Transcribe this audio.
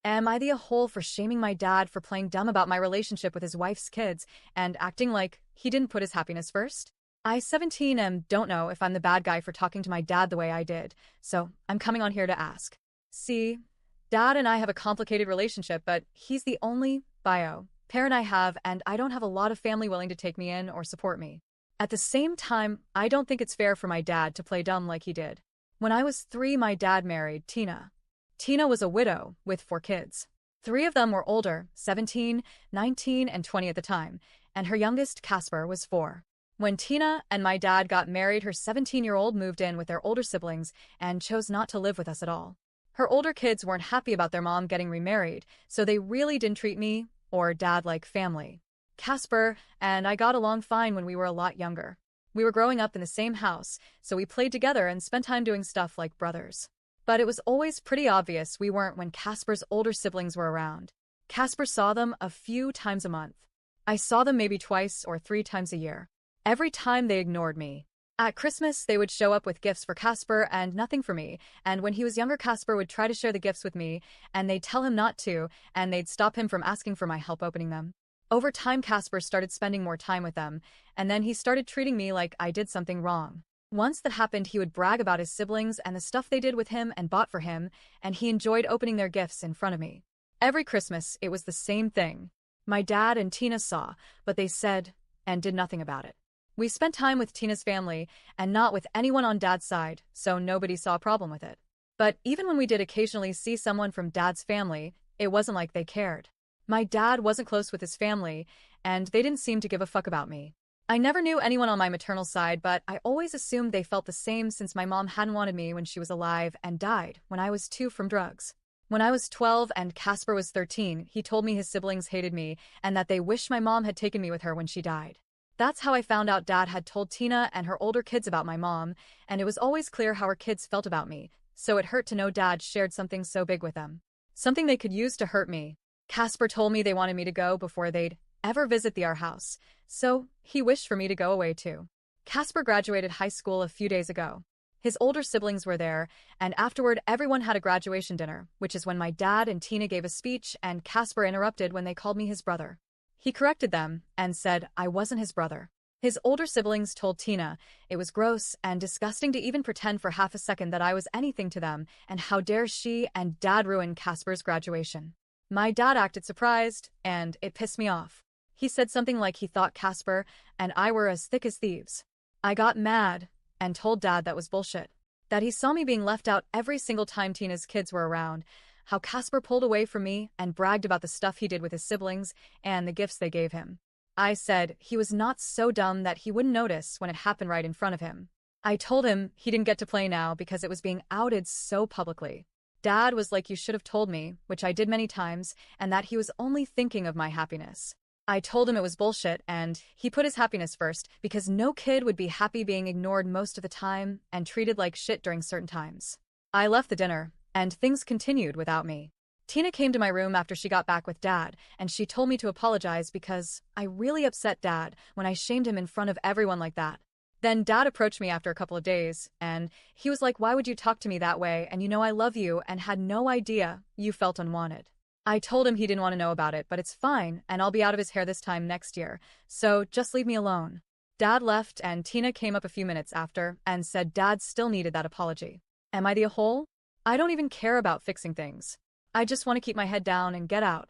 Am I the a-hole for shaming my dad for playing dumb about my relationship with his wife's kids and acting like he didn't put his happiness first? I, 17, don't know if I'm the bad guy for talking to my dad the way I did, so I'm coming on here to ask. See, Dad and I have a complicated relationship, but he's the only parent I have, and I don't have a lot of family willing to take me in or support me. At the same time, I don't think it's fair for my dad to play dumb like he did. When I was 3, my dad married Tina. Tina was a widow with 4 kids. 3 of them were older, 17, 19, and 20 at the time, and her youngest, Casper, was 4. When Tina and my dad got married, her 17-year-old moved in with their older siblings and chose not to live with us at all. Her older kids weren't happy about their mom getting remarried, so they really didn't treat me or dad like family. Casper and I got along fine when we were a lot younger. We were growing up in the same house, so we played together and spent time doing stuff like brothers. But it was always pretty obvious we weren't when Casper's older siblings were around. Casper saw them a few times a month. I saw them maybe twice or 3 times a year. Every time they ignored me. At Christmas, they would show up with gifts for Casper and nothing for me, and when he was younger, Casper would try to share the gifts with me, and they'd tell him not to, and they'd stop him from asking for my help opening them. Over time, Casper started spending more time with them, and then he started treating me like I did something wrong. Once that happened, he would brag about his siblings and the stuff they did with him and bought for him, and he enjoyed opening their gifts in front of me. Every Christmas, it was the same thing. My dad and Tina saw, but they said and did nothing about it. We spent time with Tina's family and not with anyone on Dad's side, so nobody saw a problem with it. But even when we did occasionally see someone from Dad's family, it wasn't like they cared. My dad wasn't close with his family, and they didn't seem to give a fuck about me. I never knew anyone on my maternal side, but I always assumed they felt the same since my mom hadn't wanted me when she was alive and died when I was 2 from drugs. When I was 12 and Casper was 13, he told me his siblings hated me and that they wished my mom had taken me with her when she died. That's how I found out Dad had told Tina and her older kids about my mom, and it was always clear how her kids felt about me, so it hurt to know Dad shared something so big with them. Something they could use to hurt me. Casper told me they wanted me to go before they'd ever visit our house, so he wished for me to go away too. Casper graduated high school a few days ago. His older siblings were there, and afterward everyone had a graduation dinner, which is when my dad and Tina gave a speech and Casper interrupted when they called me his brother. He corrected them and said I wasn't his brother. His older siblings told Tina it was gross and disgusting to even pretend for half a second that I was anything to them, and how dare she and Dad ruin Casper's graduation. My dad acted surprised, and it pissed me off. He said something like he thought Casper and I were as thick as thieves. I got mad and told Dad that was bullshit. That he saw me being left out every single time Tina's kids were around, how Casper pulled away from me and bragged about the stuff he did with his siblings and the gifts they gave him. I said he was not so dumb that he wouldn't notice when it happened right in front of him. I told him he didn't get to play now because it was being outed so publicly. Dad was like, you should have told me, which I did many times, and that he was only thinking of my happiness. I told him it was bullshit and he put his happiness first because no kid would be happy being ignored most of the time and treated like shit during certain times. I left the dinner, and things continued without me. Tina came to my room after she got back with Dad, and she told me to apologize because I really upset Dad when I shamed him in front of everyone like that. Then Dad approached me after a couple of days, and he was like, why would you talk to me that way, and you know I love you and had no idea you felt unwanted. I told him he didn't want to know about it, but it's fine, and I'll be out of his hair this time next year, so just leave me alone. Dad left, and Tina came up a few minutes after and said Dad still needed that apology. Am I the a-hole? I don't even care about fixing things. I just want to keep my head down and get out.